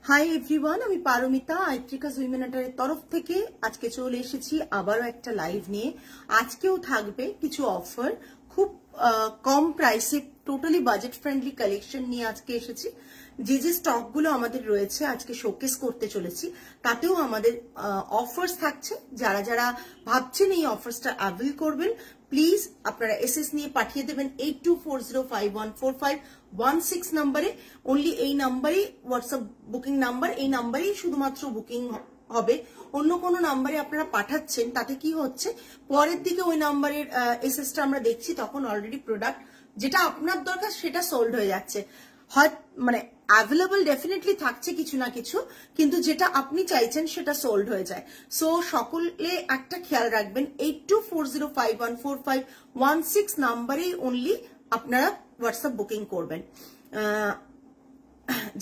Hi everyone, আমি পারমিতা আইট্রিকাস উইমেনাটারের তরফ থেকে আজকে চলে এসেছি আবারও একটা লাইভ নিয়ে। আজকেও থাকবে কিছু অফার, খুব কম প্রাইসে টোটালি বাজেট ফ্রেন্ডলি কালেকশন নিয়ে আজকে এসেছি। যে যে স্টকগুলো আমাদের রয়েছে আজকে শোকেস করতে চলেছি, তাতেও আমাদের অফার্স থাকছে। যারা যারা ভাবছেন এই অফার্সটা অ্যাভেল করবেন, প্লিজ আপনারা এসএস নিয়ে পাঠিয়ে দেবেন 8240514516 নম্বরে। অনলি এই নাম্বারেই হোয়াটসঅ্যাপ বুকিং নাম্বার, এই নাম্বারেই শুধুমাত্র বুকিং হবে। অন্য কোনো নাম্বারে আপনারা পাঠাচ্ছেন, তাতে কি হচ্ছে পরের দিকে ওই নাম্বারের এসএসটা আমরা দেখছি, তখন অলরেডি প্রোডাক্ট যেটা আপনার দরকার সেটা সোল্ড হয়ে যাচ্ছে। হয় মানে অ্যাভেলেবল ডেফিনেটলি থাকছে কিছু না কিছু, কিন্তু যেটা আপনি চাইছেন সেটা সোল্ড হয়ে যায়। সো সকলে একটা খেয়াল রাখবেন, 8240514516 নাম্বারেই অনলি আপনারা হোয়াটসঅ্যাপ বুকিং করবেন।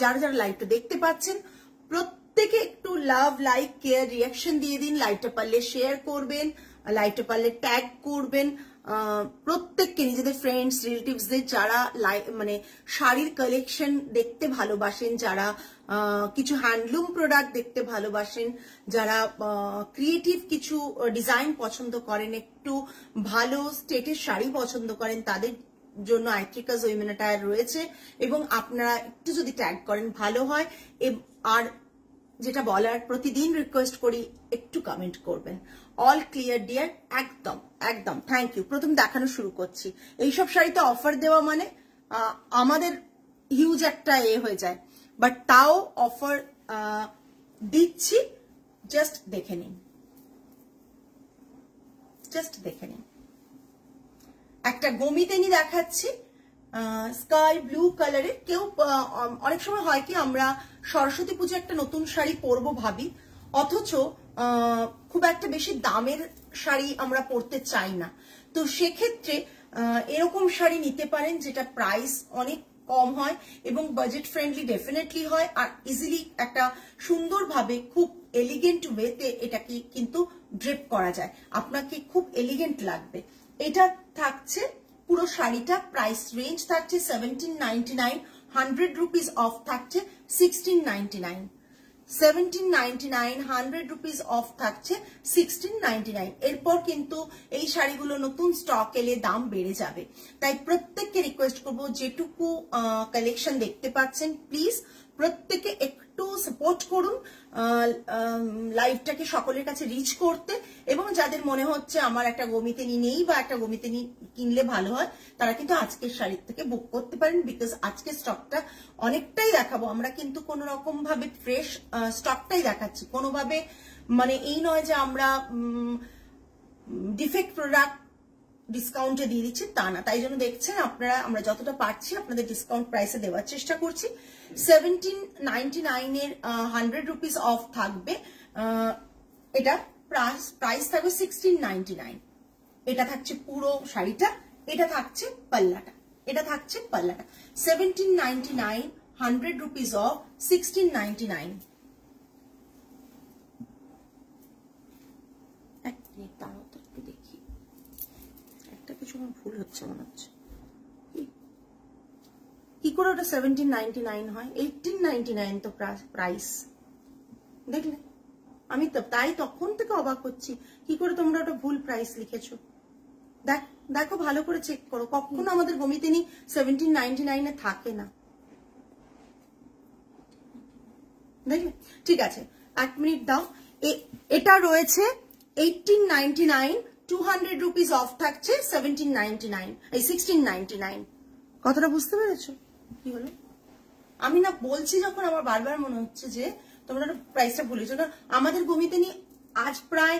যারা যারা লাইভটা দেখতে পাচ্ছেন প্রত্যেকে একটু লাভ, লাইক, কেয়ার, রিয়াকশন দিয়ে দিন। লাইভটা পারলে শেয়ার করবেন, লাইভটা পারলে ট্যাগ করবেন। প্রত্যেককে নিজেদের ফ্রেন্ডস রিলেটিভসদের যারা মানে শাড়ির কালেকশন দেখতে ভালোবাসেন, যারা কিছু হ্যান্ডলুম প্রোডাক্ট দেখতে ভালোবাসেন, যারা ক্রিয়েটিভ কিছু ডিজাইন পছন্দ করেন, একটু ভালো স্টেটের শাড়ি পছন্দ করেন, তাদের জন্য আইট্রিকাস উইমেনাটায়ার রয়েছে। এবং আপনারা একটু যদি ট্যাগ করেন ভালো হয়। আর যেটা বলার, প্রতিদিন রিকোয়েস্ট করি একটু কমেন্ট করবেন। অল ক্লিয়ার ডিয়ার, একদম একদম থ্যাংক ইউ। প্রথম দেখানো শুরু করছি। এইসব শাড়িতে অফার দেওয়া মানে আমাদের হিউজ একটা হয়ে যায়, বাট তাও অফার দিচ্ছি। জাস্ট দেখে নিন, জাস্ট দেখে নিন। একটা গমিতেনি দেখাচ্ছি স্কাই ব্লু কালারের। কেউ অনেক সময় হয় কি, আমরা সরস্বতী পুজো একটা নতুন শাড়ি পরবো ভাবি, অথচ খুব একটা বেশি দামের শাড়ি আমরা পরতে চাই না। তো সেক্ষেত্রে এরকম শাড়ি নিতে পারেন, যেটা প্রাইস অনেক কম হয় এবং বাজেট ফ্রেন্ডলি ডেফিনেটলি হয়, আর ইজিলি একটা সুন্দরভাবে খুব এলিগেন্ট ওয়েতে এটাকে কিন্তু ড্রেপ করা যায়, আপনাকে খুব এলিগেন্ট লাগবে। এটা থাকছে পুরো শাড়িটা, প্রাইস রেঞ্জ থাকছে 1799, 100 রুপিস অফ থাকছে 1699, 1799, 100 রুপিস অফ থাকছে 1699। এরপর কিন্তু এই শাড়িগুলো নতুন স্টক এলে দাম বেড়ে যাবে। তাই প্রত্যেককে রিকোয়েস্ট করবো, যেটুকু কালেকশন দেখতে পাচ্ছেন প্লিজ প্রত্যেকে একটু সাপোর্ট করুন লাইভটাকে সকলের কাছে রিচ করতে। এবং যাদের মনে হচ্ছে আমার একটা গমিতেনি নেই বা একটা গমিতেনি কিনলে ভালো হয়, তারা কিন্তু আজকের শাড়ির থেকে বুক করতে পারেন, বিকজ আজকের স্টকটা অনেকটাই দেখাবো আমরা, কিন্তু কোনো রকম ভাবে ফ্রেশ স্টকটাই দেখাচ্ছি। কোনোভাবে মানে এই নয় যে আমরা ডিফেক্ট প্রোডাক্ট ডিসকাউন্টে দিয়ে দিচ্ছি, তা না। তাই জন্য দেখছেন আপনারা, আমরা যতটা পারছি আপনাদের ডিসকাউন্ট প্রাইসে দেওয়ার চেষ্টা করছি। 1799 এর 100 রুপিস অফ থাকবে। এটা প্রাইস থাকবে 1699। এটা থাকছে পুরো শাড়িটা, এটা থাকছে পাল্লাটা, এটা থাকছে পাল্লাটা। 1799, 100 রুপিস অফ 1699। এক মিনিট দাঁড়াও তো, একটু দেখি, একটা কিছু আমার ভুল হচ্ছে মনে হচ্ছে। কি করে ওটা 1799 হয়? 1899 তো প্রাইস। দেখলে, আমি তো তাই তখন থেকে অবাক হচ্ছি, কি করে তোমরা ওটা ভুল প্রাইস লিখেছো। দেখো ভালো করে চেক করো, কখনো আমাদের গমিতেনি 1799 এ থাকে না। দেখলে, ঠিক আছে, এক মিনিট দাও। এটা রয়েছে 1899, 200 রুপিস অফ থাকছে 1799, এই 1699। কথাটা বুঝতে পেরেছো কি হলো? আমি না বলছি যখন, আমার বারবার মনে হচ্ছে যে তোমরা প্রাইসটা ভুলেছো। না, আমাদের গমিতেনি আজ প্রায়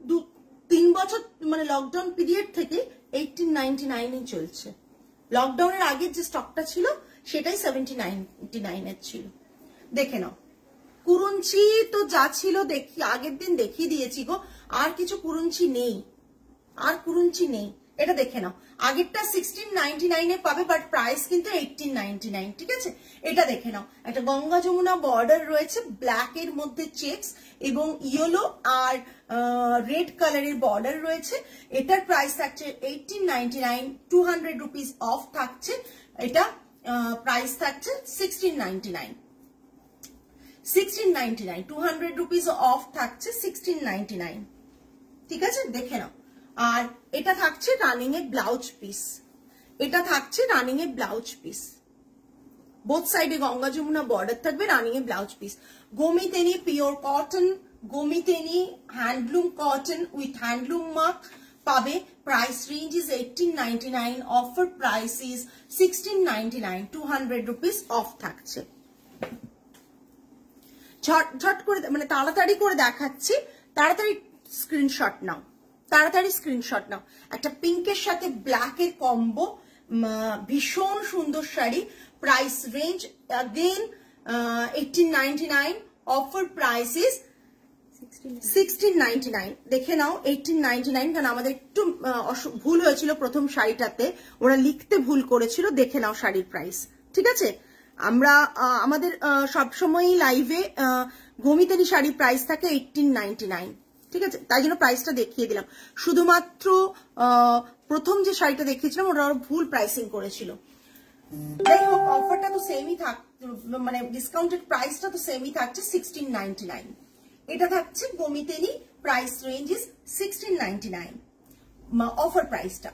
2-3 বছর মানে লকডাউন পিরিয়ড থেকে 1899 চলছে। লকডাউনের আগের যে স্টকটা ছিল সেটাই 1799 এর ছিল। দেখে নাও, কুরুঞ্চি তো যা ছিল দেখি আগের দিন দেখিয়ে দিয়েছি গো, আর কিছু কুরুঞ্চি নেই, আর কুরুঞ্চি নেই। এটা দেখে নাও, আগেরটা 1699 এ পাবে, বাট প্রাইস কিন্তু 1899, ঠিক আছে? এটা দেখে নাও, একটা গঙ্গা যমুনা বর্ডার রয়েছে, ব্ল্যাক এর মধ্যে চেকস এবং ইয়েলো আর রেড কালারের বর্ডার রয়েছে। এটার প্রাইস থাকছে 1899, 200 রুপিস অফ থাকছে। এটা প্রাইস থাকছে 1699। 1699, 200 রুপিস অফ থাকছে 1699, ঠিক আছে দেখে নাও। আর এটা থাকছে রানিং এ ব্লাউজ পিস, এটা থাকছে running a blouse piece, both সাইডে গঙ্গা যমুনা বর্ডার থাকবে, রানিং এ ব্লাউজ পিস। গোমিতেনি পিওর কটন, গোমিতেনি handloom cotton with handloom mark পাবে। Price range is 1899, offer price is 1699, 200 rupees off থাকছে। ঝট করে মানে তাড়াতাড়ি করে দেখাচ্ছি, তাড়াতাড়ি স্ক্রিনশট নাও, তাড়াতাড়ি স্ক্রিনশট নাও। একটা পিঙ্কের সাথে ব্ল্যাকের কম্বো, ভীষণ সুন্দর sari. Price range again 1899, offer price is 1699। দেখে নাও 1899, কারণ আমাদের একটু ভুল হয়েছিল প্রথম শাড়িটাতে, ওরা লিখতে ভুল করেছিল। দেখে নাও শাড়ির প্রাইস, ঠিক আছে। আমরা আমাদের সবসময়ই লাইভে গোমিতেনি শাড়ির প্রাইস থাকে 1899, ঠিক আছে, তাই জন্য প্রাইসটা দেখিয়ে দিলাম। শুধুমাত্র প্রথম যে শাড়িটা দেখিয়েছিলাম ওরা ভুল প্রাইসিং করেছিল। যাই হোক, অফারটা তো সেমই থাক, মানে ডিসকাউন্টেড প্রাইসটা তো সেমই থাকছে 1699। এটা থাকছে গোমিতেনি, প্রাইস রেঞ্জ ইজ 1699, অফার প্রাইসটা।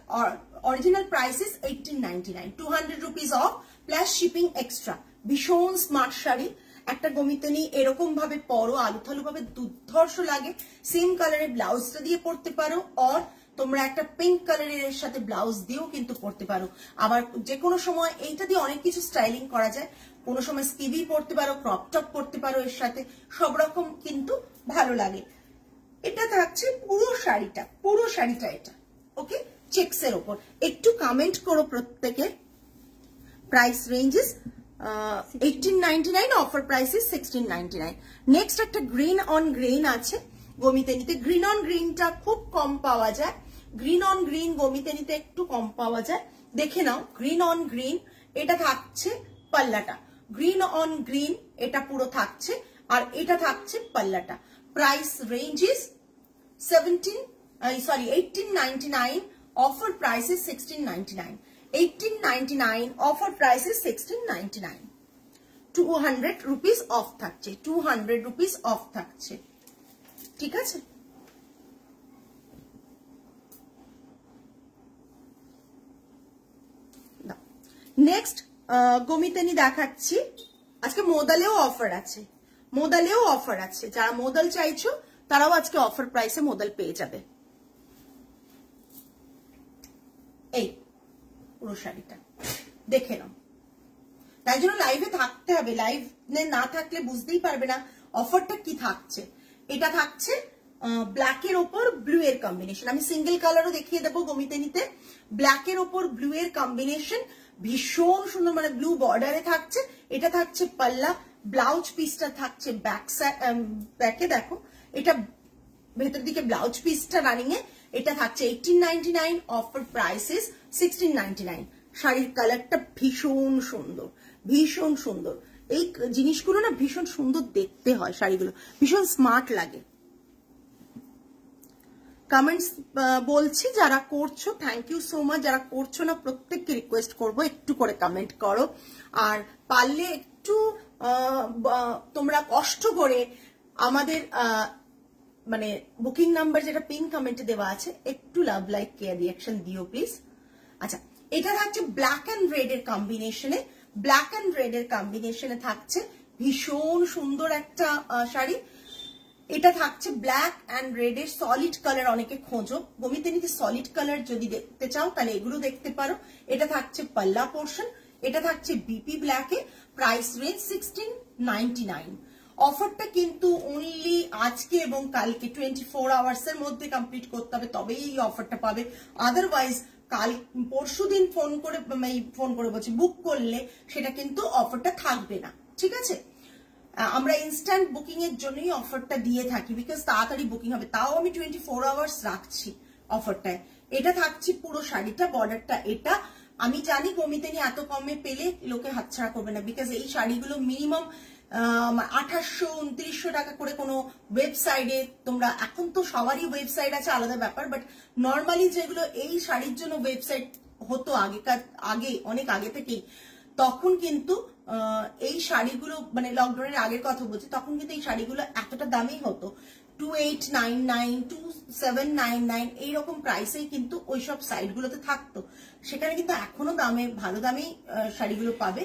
Original price is 1899, 200 rupees of plus shipping extra. ভীষণ স্মার্ট শাড়ি, একটা গোমিতেনি এরকম ভাবে পরো, আলু থালু ভাবে দুর্ধর্ষ লাগে। সেম কালারের ব্লাউজটা দিয়ে পরতে পারো, আর তোমরা একটা পিঙ্ক কালারের সাথে ব্লাউজ দিয়েও কিন্তু পরতে পারো। আবার যে কোনো সময় এইটা দিয়ে অনেক কিছু স্টাইলিং করা যায়, কোনো সময় স্কিভি পরতে পারো, ক্রপ টপ পরতে পারো, এর সাথে সব রকম কিন্তু ভালো লাগে। এটা থাকছে পুরো শাড়িটা, পুরো শাড়িটা এটা, ওকে, চেক্সের ওপর। একটু কমেন্ট করো প্রত্যেকে। Price range is 1899, offer price is 1699। Next একটা গ্রিন অন গ্রিন আছে গোমিতেনিতে। গ্রিন অন গ্রিনটা খুব কম পাওয়া যায়, গ্রিন অন গ্রিন গোমিতেনিতে একটু কম পাওয়া যায়। দেখে নাও গ্রিন অন গ্রিন, এটা থাকছে পাল্লাটা, গ্রিন অন গ্রিন এটা পুরো থাকছে, আর এটা থাকছে পাল্লাটা। Price range is 1899, offer price is 1699, 1899, offer price is 1699, 200 rupees off থাকছে, 200 রুপিস অফ থাকছে, ঠিক আছে। নেক্সট গোমিতেনি দেখাচ্ছি। আজকে মোদালেও অফার আছে, মোদালেও অফার আছে। যারা মোদাল চাইছো তারাও আজকে অফার প্রাইসে মোদাল পেয়ে যাবে। এই পুরো শাড়িটা দেখে নাও, তাই জন্য লাইভে থাকতে হবে, লাইভে না থাকলে বুঝতেই পারবে না অফারটা কি থাকছে। এটা থাকছে ব্ল্যাকের ওপর ব্লু এর কম্বিনেশন, আমি সিঙ্গেল কালারও দেখিয়ে দেবো গোমিতেনিতে। ব্ল্যাকের ওপর ব্লু এর কম্বিনেশন ভীষণ সুন্দর, মানে ব্লু বর্ডারে থাকছে। এটা থাকছে পাল্লা, ব্লাউজ পিসটা থাকছে ব্যাকে, দেখো এটা ভেতর দিকে ব্লাউজ পিসটা রানিং এ। এটা থাকছে 1899, অফার প্রাইস ইজ 1699। শাড়ির কালারটা ভীষণ সুন্দর, ভীষণ সুন্দর। এই জিনিসগুলো না ভীষণ সুন্দর দেখতে হয়, শাড়িগুলো ভীষণ স্মার্ট লাগে। কমেন্টস বলছি যারা করছো, থ্যাংক ইউ সো মাচ। যারা করছো না প্রত্যেককে রিকোয়েস্ট করবো একটু করে কমেন্ট করো, আর পারলে একটু তোমরা কষ্ট করে আমাদের মানে বুকিং নাম্বার যেটা পিন কমেন্টে দেওয়া আছে একটু লাভ লাইক কেয়ার রিয়াকশন দিও প্লিজ। আচ্ছা, এটা থাকছে ব্ল্যাক অ্যান্ড রেড এর কম্বিনেশনে, ব্ল্যাক অ্যান্ড রেড এর কম্বিনেশনে থাকছে ভীষণ সুন্দর একটা শাড়ি। এটা থাকছে ব্ল্যাক অ্যান্ড রেড এর সলিড কালার, অনেকে খোঁজো গোমিতেনিতে সলিড কালার, যদি দেখতে চাও তাহলে এগুলো দেখতে পারো। এটা থাকছে পাল্লা পোর্শন, এটা থাকছে বিপি ব্ল্যাকে। Price range 1699। অফারটা কিন্তু অনলি আজকে এবং কালকে 24 আওয়ার্স এর মধ্যে কমপ্লিট করতে হবে, তবেই এই অফারটা পাবে। আদারওয়াইজ কাল পরশুদিন ফোন করে বলছি বুক করলে সেটা কিন্তু অফারটা থাকবে না, ঠিক আছে। আমরা ইনস্ট্যান্ট বুকিং এর জন্যই অফারটা দিয়ে থাকি, বিকজ তাড়াতাড়ি বুকিং হবে। তাও আমি 24 আওয়ার্স রাখছি অফারটায়। এটা থাকছে পুরো শাড়িটা, বর্ডারটা এটা। আমি জানি গোমিতেনি এত কমে পেলে লোকে হাতছাড়া করবে না, বিকজ এই শাড়িগুলো মিনিমাম 2800-2900 টাকা করে কোনো ওয়েবসাইটে। তোমরা এখন তো সবারই ওয়েবসাইট আছে, আলাদা ব্যাপার, বাট নর্মালি যেগুলো এই শাড়ির জন্য ওয়েবসাইট হতো আগে অনেক আগে থেকেই, তখন কিন্তু এই শাড়িগুলো মানে লকডাউনের আগের কথা বলছি, তখন কিন্তু এই শাড়িগুলো এতটা দামেই হতো, 2899, 2799 এইরকম প্রাইসেই কিন্তু ওইসব সাইটগুলোতে থাকতো। সেখানে কিন্তু এখনো দামে ভালো দামেই শাড়িগুলো পাবে।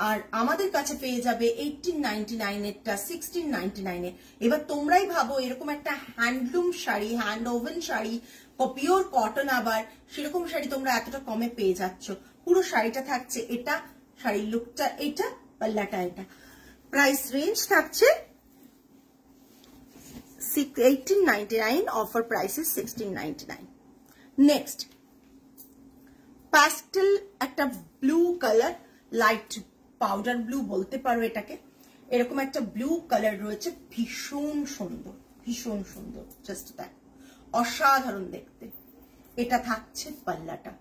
আর আমাদের কাছে পেয়ে যাবে 1899 এরটা 1699 এ। এবার তোমরাই ভাবো এরকম একটা handloom sari, hand woven sari, pure cotton, আবার সেরকম শাড়ি তোমরা এতটা কমে পেয়ে যাচ্ছ। পুরো শাড়িটা থাকছে এটা, শাড়ির লুকটা এটা, পাল্লাটা এটা। প্রাইস রেঞ্জ থাকছে 1899, offer price is 1699। Next pastel একটা blue colour, light powder blue বলতে পারো এটাকে, এরকম একটা ব্লু কালার রয়েছে, ভীষণ সুন্দর, ভীষণ সুন্দর, জাস্ট দ্যাট, অসাধারণ দেখতে। এটা থাকছে পাল্লাটা,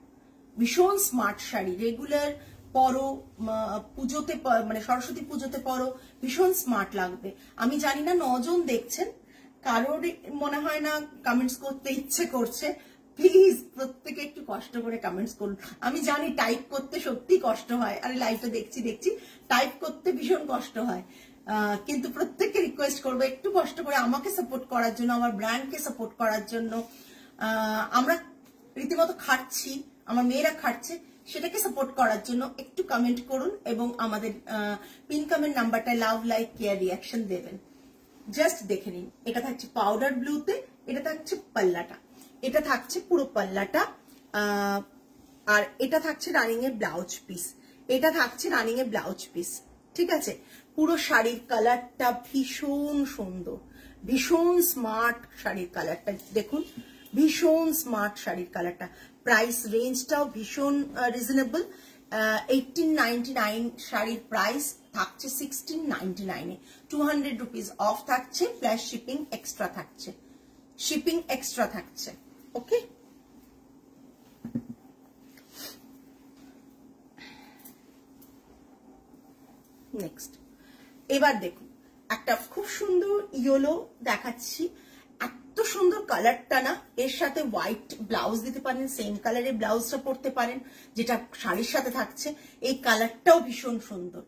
ভীষণ স্মার্ট শাড়ি, রেগুলার পরো, পুজোতে মানে সরস্বতী পুজোতে পরো, ভীষণ স্মার্ট লাগবে। আমি জানি না 9 জন দেখছেন, কারোর মনে হয় না কমেন্টস করতে ইচ্ছে করছে, প্লিজ প্রত্যেকে একটু কষ্ট করে কমেন্টস করুন। আমি জানি টাইপ করতে সত্যি কষ্ট হয়, আরে লাইভটা দেখছি টাইপ করতে ভীষণ কষ্ট হয়, কিন্তু প্রত্যেককে রিকোয়েস্ট করবো একটু কষ্ট করে আমাকে সাপোর্ট করার জন্য, আমার ব্র্যান্ডকে সাপোর্ট করার জন্য। আমরা রীতিমতো খাটছি, আমার মেয়েরা খাটছে, সেটাকে সাপোর্ট করার জন্য একটু কমেন্ট করুন এবং আমাদের পিন কমেন্ট নাম্বারটায় লাভ, লাইক, কেয়ার, রিয়াকশন দেবেন। জাস্ট দেখে নিন, এটা থাকছে পাউডার ব্লুতে, এটা থাকছে পাল্লাটা, এটা থাকছে পুরো পাল্লাটা, আর এটা থাকছে রানিং এর ব্লাউজ পিস, এটা থাকছে রানিং এর ব্লাউজ পিস, ঠিক আছে। পুরো শাড়ির কালারটা ভীষণ সুন্দর, ভীষণ স্মার্ট শাড়ির কালারটা দেখুন, ভীষণ স্মার্ট শাড়ির কালারটা। প্রাইস রেঞ্জটাও ভীষণ রিজনেবল, 1899 শাড়ির প্রাইস থাকছে 1699 এ, 200 রুপিস অফ থাকছে, প্লাস শিপিং এক্সট্রা থাকছে, শিপিং এক্সট্রা থাকছে। ওকে, নেক্সট এবার দেখুন একটা খুব সুন্দর ইয়েলো দেখাচ্ছি, এত সুন্দর কালারটা না, এর সাথে হোয়াইট ব্লাউজ দিতে পারেন, সেম কালারের ব্লাউজটা পরতে পারেন যেটা শাড়ির সাথে থাকছে। এই কালারটাও ভীষণ সুন্দর,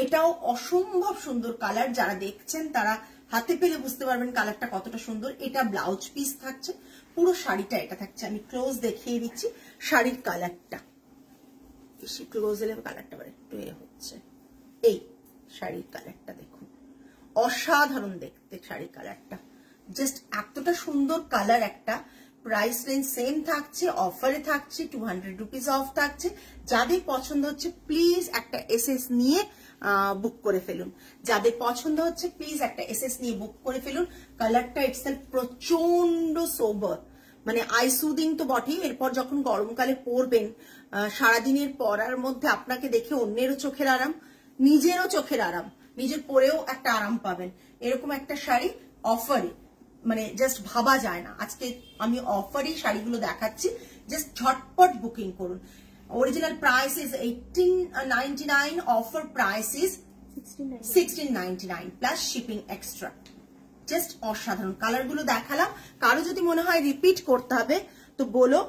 এটাও অসম্ভব সুন্দর কালার, যারা দেখছেন তারা হাতে পেলে বুঝতে পারবেন কালারটা কতটা সুন্দর। এটা ব্লাউজ পিস থাকছে, পুরো শাড়িটা এটা থাকছে। আমি ক্লোজ দেখিয়ে দিচ্ছি শাড়ির কালারটা, বেশি ক্লোজ এলে কালারটা একটু হচ্ছে। এই শাড়ির কালারটা দেখুন, অসাধারণ দেখতে শাড়ির কালারটা, জাস্ট এতটা সুন্দর কালার একটা। প্রাইস রেঞ্জ সেম থাকছে, অফারে থাকছে, 200 রুপিস অফ থাকছে। যাদের পছন্দ হচ্ছে প্লিজ একটা এসএস নিয়ে বুক করে ফেলুন, যাদের পছন্দ হচ্ছে প্লিজ একটা এসএস নিয়ে বুক করে ফেলুন। কালারটা ইটসেলফ প্রচন্ড সোবার, মানে আই সুদিং তো বটেই, এরপর যখন গরমকালে পরবেন সারাদিনের পরার মধ্যে আপনাকে দেখে অন্যেরও চোখের আরাম, নিজেরও চোখের আরাম, নিজের পরেও একটা আরাম পাবেন। এরকম একটা শাড়ি অফারে, মানে জাস্ট ভাবা যায় না। আজকে আমি অফারই শাড়িগুলো দেখাচ্ছি, জাস্ট ঝটপট বুকিং করুন। Original price is 1899, offer price is 1699 plus shipping extra. Just অসাধারণ কালারগুলো দেখালাম। কারো যদি মনে হয় রিপিট করতে হবে তো বলো,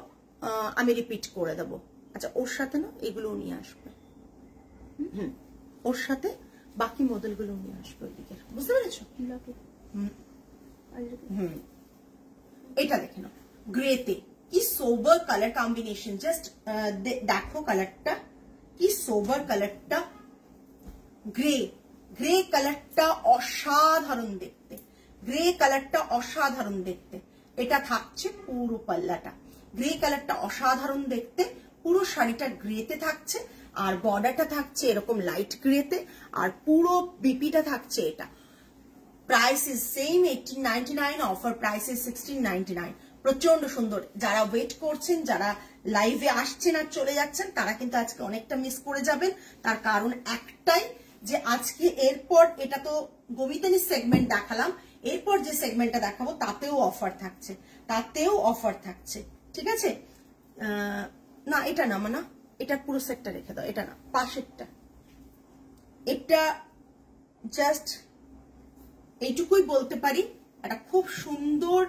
আমি রিপিট করে দেবো। আচ্ছা, ওর সাথে না এগুলো নিয়ে আসবে, ওর সাথে বাকি মডেলগুলো নিয়ে আসবে ওইদিকে, বুঝতে পেরেছো? এটা দেখে নাও, গ্রেতে কি সোবার কালার কম্বিনেশন, জাস্ট দেখো কালারটা কি সোবার কালারটা, গ্রে, গ্রে কালারটা অসাধারণ দেখতে, গ্রে কালারটা অসাধারণ দেখতে। এটা থাকছে পুরো পাল্লাটা, গ্রে কালারটা অসাধারণ দেখতে, পুরো শাড়িটা গ্রেতে থাকছে, আর বর্ডারটা থাকছে এরকম লাইট গ্রেতে, আর পুরো বিপিটা থাকছে এটা। Price is same 1899, offer price is 1699। প্রচন্ড সুন্দর। যারা ওয়েট করছেন, যারা লাইভে আসছেন আর চলে যাচ্ছেন, তারা কিন্তু আজকে অনেকটা মিস করে যাবেন। তার কারণ একটাই, যে আজকে এরপর, এটা তো গোবিতানি সেগমেন্ট দেখালাম, এরপর যে সেগমেন্টটা দেখাবো তাতেও অফার থাকছে, তাতেও অফার থাকছে, ঠিক আছে? না এটা না, মানে এটা পুরো সেটটা রেখে দাও, এটা না, পাশেরটা। এটা জাস্ট এইটুকুই বলতে পারি, একটা খুব সুন্দর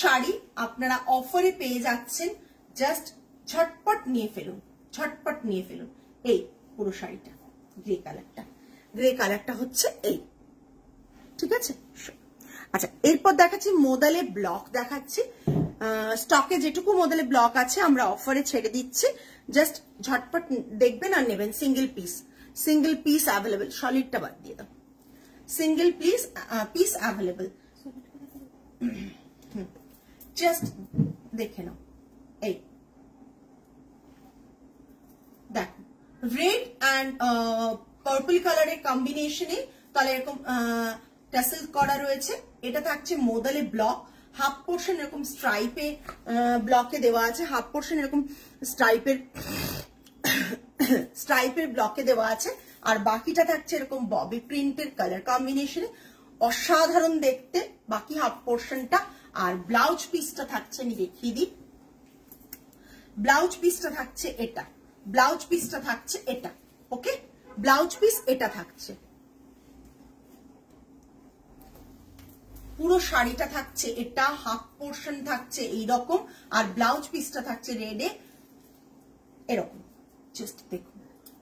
শাড়ি আপনারা অফারে পেয়ে যাচ্ছেন। জাস্ট ঝটপট নিয়ে ফেলুন, ঝটপট নিয়ে ফেলুন। এই পুরো শাড়িটা গ্রে কালারটা হচ্ছে এই, ঠিক আছে। আচ্ছা, এরপর দেখাচ্ছি মোদালে ব্লক দেখাচ্ছি। স্টকে যেটুকু মোদালে ব্লক আছে আমরা অফারে ছেড়ে দিচ্ছি, জাস্ট ঝটপট দেখবেন আর নেবেন। সিঙ্গেল পিস অ্যাভেলেবল, সলিডটা বাদ দিয়ে দাও, সিঙ্গেল পিস অ্যাভেলেবল, জাস্ট দেখে নাও। এই দেখো রেড অ্যান্ড পার্পল কালারের কম্বিনেশনে তাহলে এরকম টাসেল করা রয়েছে। এটা থাকছে মোদালে ব্লক, হাফ পোর্শন এরকম স্ট্রাইপে ব্লকে দেওয়া আছে, হাফ পোর্শন এরকম স্ট্রাইপের ব্লকে দেওয়া আছে, আর বাকিটা থাকছে এরকম ববি প্রিন্টের কালার কম্বিনেশনে, অসাধারণ দেখতে বাকি হাফ পোর্শনটা। আর ব্লাউজ পিসটা থাকছে, আমি দেখিয়ে দিই, ব্লাউজ পিসটা থাকছে এটা, ব্লাউজ পিসটা থাকছে এটা, ওকে, ব্লাউজ পিস এটা থাকছে, পুরো শাড়িটা থাকছে এটা, হাফ পোর্শন থাকছে এইরকম, আর ব্লাউজ পিসটা থাকছে রেডে এরকম। জাস্ট দেখুন,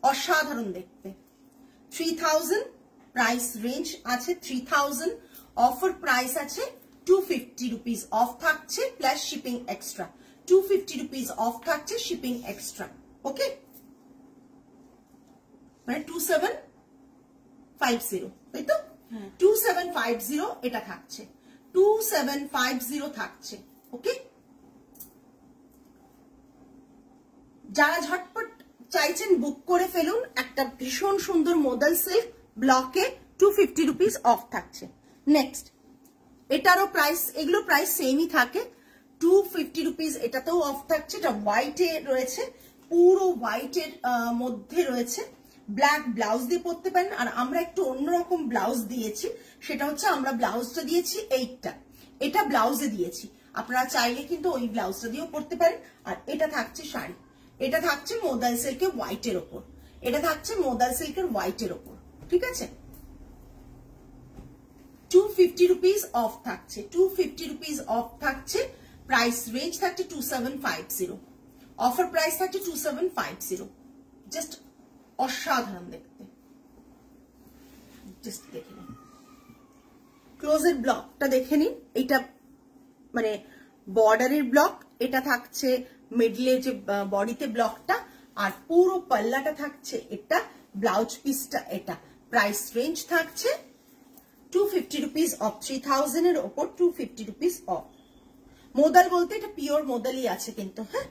অসাধারণ দেখতে। 3000 প্রাইস রেঞ্জ আছে, 3000 অফার প্রাইস আছে 250 রুপিস অফ থাকছে plus shipping extra, 250 rupees off থাকছে, শিপিং এক্সট্রা, ওকে, মানে 2750, তাই তো? 2750 এটা থাকছে, 2750 থাকছে, ওকে। যারা ঝটপট চাইছেন বুক করে ফেলুন। একটা ভীষণ সুন্দর মোদাল সিল্ক ব্লকে 250 রুপিস অফ থাকছে। নেক্সট, এটারও প্রাইস, এগুলো প্রাইস সেমই থাকে, 250 রুপিস এটাতেও অফ থাকছে। এটা হোয়াইটে রয়েছে, পুরো হোয়াইটের মধ্যে রয়েছে, ব্ল্যাক ব্লাউজ দিয়ে পরতে পারেন। আর আমরা একটু অন্যরকম ব্লাউজ দিয়েছি, সেটা হচ্ছে আমরা ব্লাউজটা দিয়েছি এইটা, এটা ব্লাউজে দিয়েছি, আপনারা চাইলে কিন্তু ওই ব্লাউজটা দিয়েও পরতে পারেন। আর এটা থাকছে শাড়ি, এটা থাকছে মোদাল সিল্কের হোয়াইটের ওপর, এটা থাকছে মোদাল সিল্কের হোয়াইটের ওপর, ঠিক আছে। 250 রুপিস অফ থাকছে, 250 রুপিস অফ থাকছে, প্রাইস রেঞ্জ থাকছে 2750, অফার প্রাইস থাকছে 2750, জাস্ট অসাধারণ দেখতে, জাস্ট দেখে নিন। ক্লোজের ব্লকটা দেখে নিন, এটা মানে বর্ডারের ব্লক, এটা থাকছে মিডলে যে বডিতে ব্লকটা, আর পুরো পাল্লাটা থাকছে এটা, ব্লাউজ পিসটা এটা। প্রাইস রেঞ্জ থাকছে 250 রুপিস অফ, 3000 এর ওপর 250 রুপিস অফ। মোদাল বলতে এটা পিওর মোদালই আছে কিন্তু, হ্যাঁ,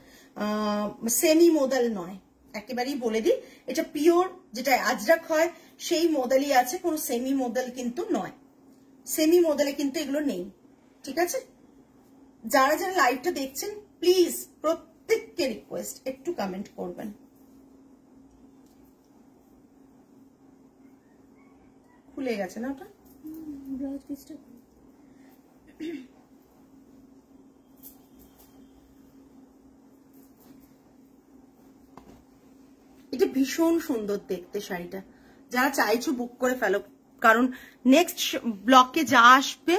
সেমি মোদাল নয়, একেবারেই বলে দিই, এটা পিওর যেটা আজরাক হয় সেই মোদালই আছে, কোনো সেমি মোদাল কিন্তু নয়, সেমি মোদালে কিন্তু এগুলো নেই, ঠিক আছে। যারা যারা লাইভটা দেখছেন প্লিজ প্রত্যেককে রিকোয়েস্ট একটু কমেন্ট করবেন। খুলে গেছে না ওটা, ব্লাউজ পিসটা এটা ভীষণ সুন্দর দেখতে শাড়িটা, যারা চাইছো বুক করে ফেলো, কারণ নেক্সট ব্লকে যা আসবে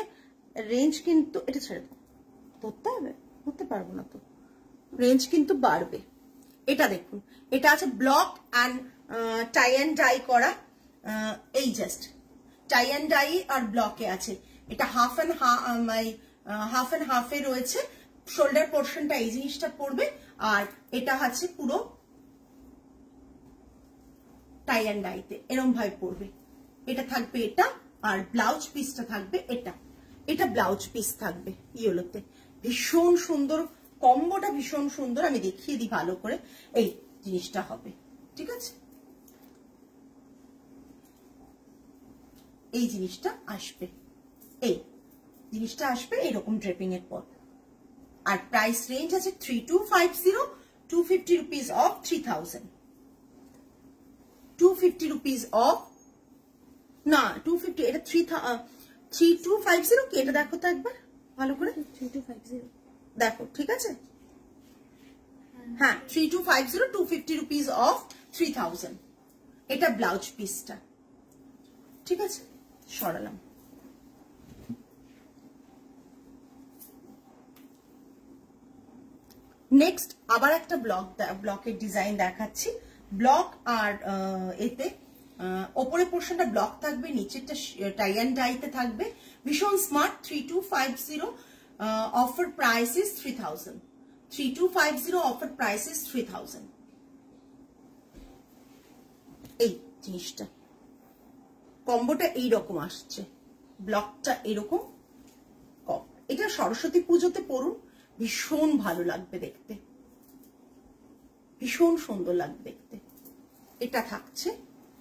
রেঞ্জ কিন্তু, এটা ছেড়ে ধরতে হবে, ধরতে পারবো না তো, রেঞ্জ কিন্তু বাড়বে। এটা দেখুন, এটা আছে block and tie and dye করা, এই জাস্ট টাই অ্যান্ড ডাই আর ব্লকে আছে, এটা হাফ অ্যান্ড হাফে রয়েছে, শোল্ডার পোর্শনটা এই জিনিসটা পড়বে, আর এটা আছে পুরো টাই অ্যান্ড ডাইতে এরকম ভাবে পড়বে, এটা থাকবে এটা, আর ব্লাউজ পিসটা থাকবে এটা, এটা ব্লাউজ পিস থাকবে ইয়েলোতে, ভীষণ সুন্দর কম্বোটা, ভীষণ সুন্দর, আমি দেখিয়ে দিই ভালো করে, এই জিনিসটা হবে, ঠিক আছে, এই জিনিসটা আসবে, এই জিনিসটা আসবে এইরকম ড্রেপিং এর পর। আর প্রাইস রেঞ্জ আছে 3250, 250 রুপিস অফ 3000, 250 রুপিস অফ, না 250, এটা 3250 কি, এটা দেখো তো একবার ভালো করে, 3250 দেখো, ঠিক আছে, হ্যাঁ 3250, 250 রুপিস অফ 3000, এটা ব্লাউজ পিসটা, ঠিক আছে, সরালাম। নেক্সট আবার একটা ব্লকের ডিজাইন দেখাচ্ছি, ব্লক আর এতে ওপরের পোর্শনটা ব্লক থাকবে, নিচেরটা টাই অ্যান্ড ডাইতে থাকবে, ভীষণ smart. 3250 offer price is 3000, 3250 offer price is 3000। এই জিনিসটা কম্বোটা এইরকম আসছে, ব্লকটা এরকম কম। এটা সরস্বতী পুজোতে পরুন, ভীষণ ভালো লাগবে দেখতে, ভীষণ সুন্দর লাগবে দেখতে। এটা থাকছে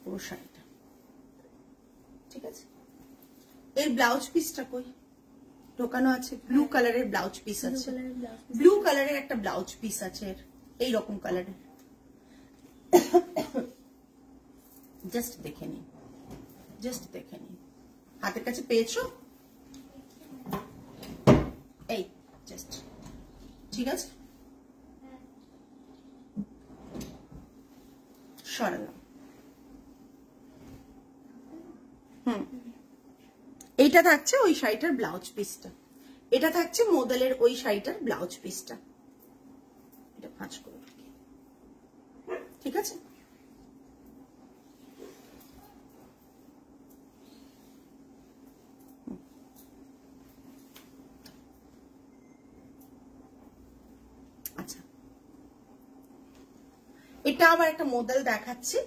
পুরো শাড়িটা, ঠিক আছে। এর ব্লাউজ পিসটা কই ঢোকানো আছে, ব্লু কালারের ব্লাউজ পিস আছে, ব্লু কালারের একটা ব্লাউজ পিস আছে এর, এইরকম কালারের। জাস্ট দেখে নিন, জাস্ট দেখে নিন, হাতের কাছে পেয়েছো? এই জাস্ট, ঠিক আছে, সরালাম। এইটা থাকছে ওই শাড়িটার ব্লাউজ পিসটা, এটা থাকছে মোদালের ওই শাড়িটার ব্লাউজ পিসটা। এটা ভাঁজ করে রাখি, ঠিক আছে। আচ্ছা, এটা আবার একটা মডেল দেখাচ্ছি,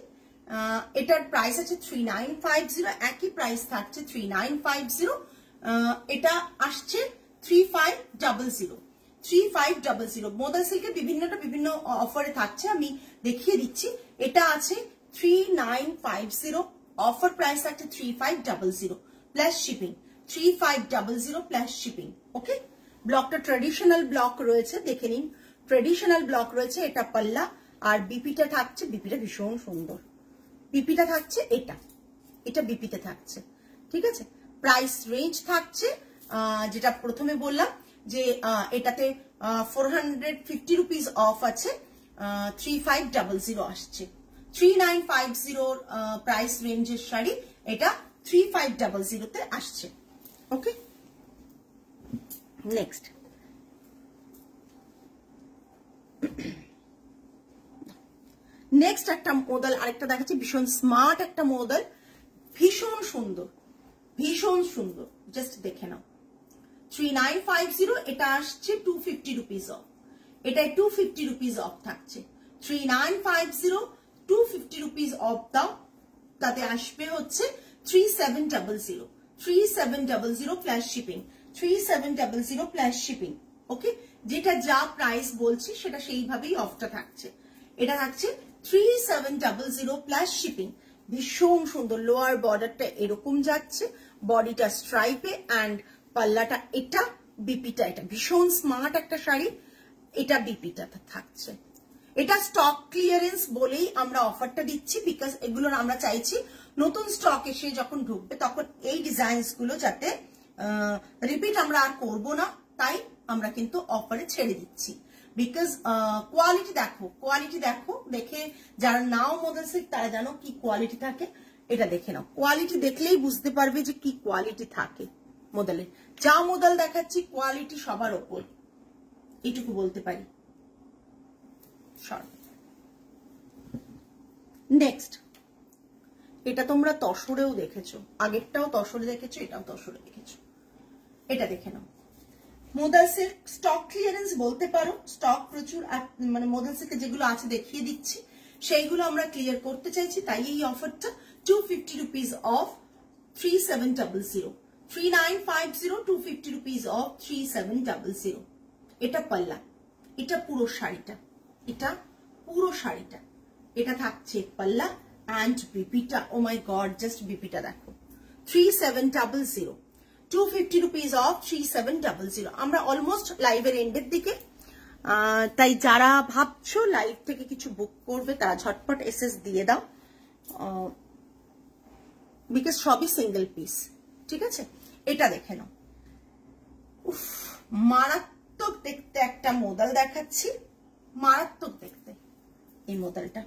এটার প্রাইস আছে 3950, একই প্রাইস থাকছে 3950। এটা আসছে 3500, 3500। মডেল সিল্কে বিভিন্ন অফারে থাকছে, আমি দেখিয়ে দিচ্ছি। এটা আছে 3950, অফার প্রাইস থাকছে 3500 প্লাস শিপিং, 3500 প্লাস শিপিং। ওকে, ব্লকটা ট্রেডিশনাল ব্লক রয়েছে, দেখে নিন, ট্রেডিশনাল ব্লক রয়েছে। এটা পাল্লা, আর বিপিটা থাকছে, বিপিটা ভীষণ সুন্দর, বিপিটা থাকছে এটা বিপিতে থাকছে, ঠিক আছে। প্রাইস রেঞ্জ থাকছে যেটা প্রথমে বললাম যে এটাতে 450 রুপিস অফ আছে, 3500 আসছে। 3950 প্রাইস রেঞ্জের শাড়ি, এটা 3500 তে আসছে। ওকে, নেক্সট নেক্সট একটা মডেল আরেকটা দেখাচ্ছি, ভীষণ স্মার্ট একটা মডেল, ভীষণ সুন্দর, ভীষণ সুন্দর, জাস্ট দেখে নাও। 3950, এটা আসছে 250 রুপিস অফ, এটা 250 রুপিস অফ থাকছে। 3950 250 রুপিস অফ দাও, তাতে আসবে হচ্ছে 3700, 3700 প্লাস শিপিং, 3700 প্লাস শিপিং। ওকে, যেটা যা প্রাইস বলছি সেটা সেইভাবেই অফটা থাকছে। এটা থাকছে 3700 প্লাস শিপিং, ভীষণ সুন্দর। লোয়ার বর্ডারটা এরকম যাচ্ছে, বডিটা স্ট্রাইপে, অ্যান্ড পাল্লাটা এটা, বিপিটা এটা, ভীষণ স্মার্ট একটা শাড়ি। এটা বিপিটা থাকছে। এটা স্টক ক্লিয়ারেন্স বলেই আমরা অফারটা দিচ্ছি, বিকজ এগুলোর আমরা চাইছি নতুন স্টক এসে যখন ঢুকবে তখন এই ডিজাইনস গুলো যাতে রিপিট আমরা আর করবো না, তাই আমরা কিন্তু অফারে ছেড়ে দিচ্ছি। বিকজ কোয়ালিটি দেখো, কোয়ালিটি দেখো, দেখে যারা নাও মডেল সিল্ক তারা জানো কি কোয়ালিটি থাকে, এটা দেখে নাও। কোয়ালিটি দেখলেই বুঝতে পারবে যে কি কোয়ালিটি থাকে মডেলের। যা মডেল দেখাচ্ছি কোয়ালিটি সবার ওপর, এইটুকু বলতে পারি। নেক্সট, এটা তোমরা তসরেও দেখেছো, আগেরটাও তসরে দেখেছো, এটাও তসরে দেখেছো। এটা দেখে নাও, মডেল সিল্ক স্টক ক্লিয়ারেন্স বলতে পারো, স্টক প্রচুর, মানে মডেল সিল্কে যেগুলো আছে দেখিয়ে দিচ্ছি, সেইগুলো আমরা ক্লিয়ার করতে চাইছি, তাই এই অফারটা 250 রুপিস অফ 3700, 3950 250 রুপিস অফ 3700। এটা পাল্লা, এটা পুরো শাড়িটা, এটা পুরো শাড়িটা, এটা থাকছে পাল্লা অ্যান্ড বিপিটা। ও মাই গড, জাস্ট বিপিটা দেখো, 3700, 250 রুপিস অফ 3700। আমরা অলমোস্ট লাইভের এন্ডের দিকে, তাই যারা ভাবছো লাইভ থেকে কিছু বুক করবে তারা ঝটপট এসএস দিয়ে দাও, বিকজ সবই সিঙ্গেল পিস, ঠিক আছে। এটা দেখে নাও, উফ, মারাত্মক দেখতে একটা মডেল দেখাচ্ছি, মারাত্মক দেখতে এই মডেলটা,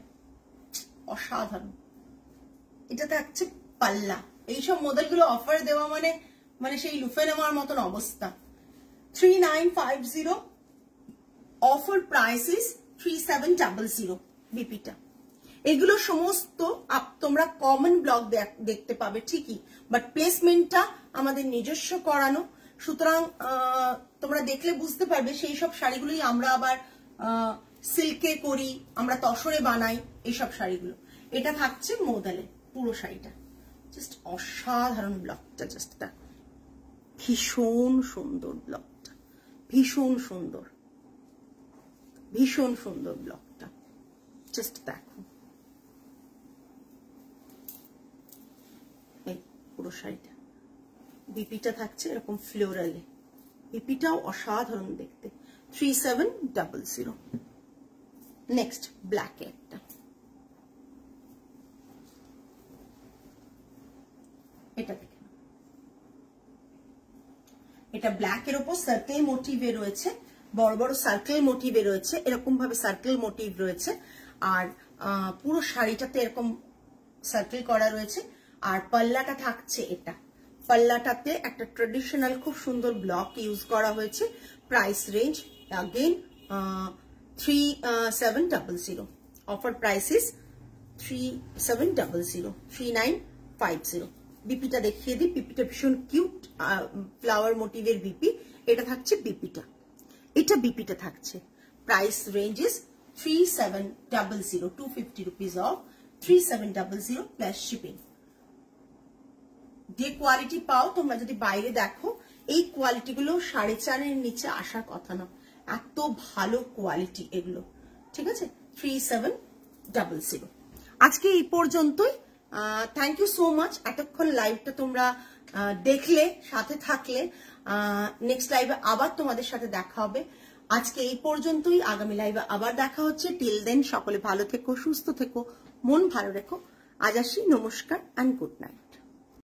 অসাধারণ। এটা থাকছে পাল্লা। এইসব মডেলগুলো অফারে দেওয়া মানে সেই লুফে নেওয়ার মতন অবস্থা। 3950, অফার প্রাইস ইজ 3700 বিপিটা। এগুলো সমস্ত তোমরা কমন ব্লগ দেখতে পাবে ঠিকই, বাট প্লেসমেন্টটা আমাদের নিজস্ব করানো, সুতরাং তোমরা দেখলে বুঝতে পারবে সেই সব শাড়িগুলোই আমরা আবার সিল্কে করি, আমরা তসরে বানাই এইসব শাড়িগুলো। এটা থাকছে মৌদালে পুরো শাড়িটা, জাস্ট অসাধারণ ব্লকটা, জাস্ট দেখো ভীষণ সুন্দর ব্লকটা, ভীষণ সুন্দর, ভীষণ সুন্দর ব্লকটা, জাস্ট দেখো এই পুরো শাড়িটা। বিপিটা থাকছে এরকম ফ্লোরালে, বিপিটাও অসাধারণ দেখতে, 3700। নেক্সট ব্ল্যাক একটা, এটা দেখে, এটা ব্ল্যাকের ওপর সার্কেল মোটিভে রয়েছে, বড় বড় সার্কেল মোটিভে রয়েছে, এরকম ভাবে সার্কেল মোটিভ রয়েছে, আর পুরো শাড়িটাতে এরকম সার্কেল করা রয়েছে। আর পাল্লাটা থাকছে এটা, পাল্লাটাতে একটা ট্রেডিশনাল খুব সুন্দর ব্লক ইউজ করা হয়েছে। Price range again 3700, offer price is 3700, 3950। বিপিটা দেখিয়ে দিই, বিপিটা ভীষণ কিউট ফ্লাওয়ার মোটিভের বিপি, এটা থাকছে বিপিটা, এটা বিপিটা থাকছে। Price range is 3700, 250 rupees of 3700 plus shipping. যে কোয়ালিটি পাও তোমরা যদি বাইরে দেখো, এই কোয়ালিটি গুলো 4.5 নিচে আসার কথা না, এত ভালো কোয়ালিটি এগুলো, ঠিক আছে। 3700। আজকে এই পর্যন্তই। থ্যাংক ইউ সো মাচ, এতক্ষণ লাইভটা তোমরা দেখলে, সাথে থাকলে। নেক্সট লাইভে আবার তোমাদের সাথে দেখা হবে। আজকে এই পর্যন্তই, আগামী লাইভে আবার দেখা হচ্ছে। টিল দেন সকলে ভালো থেকো, সুস্থ থেকো, মন ভালো রেখো। আজ আসি, নমস্কার অ্যান্ড গুড নাইট।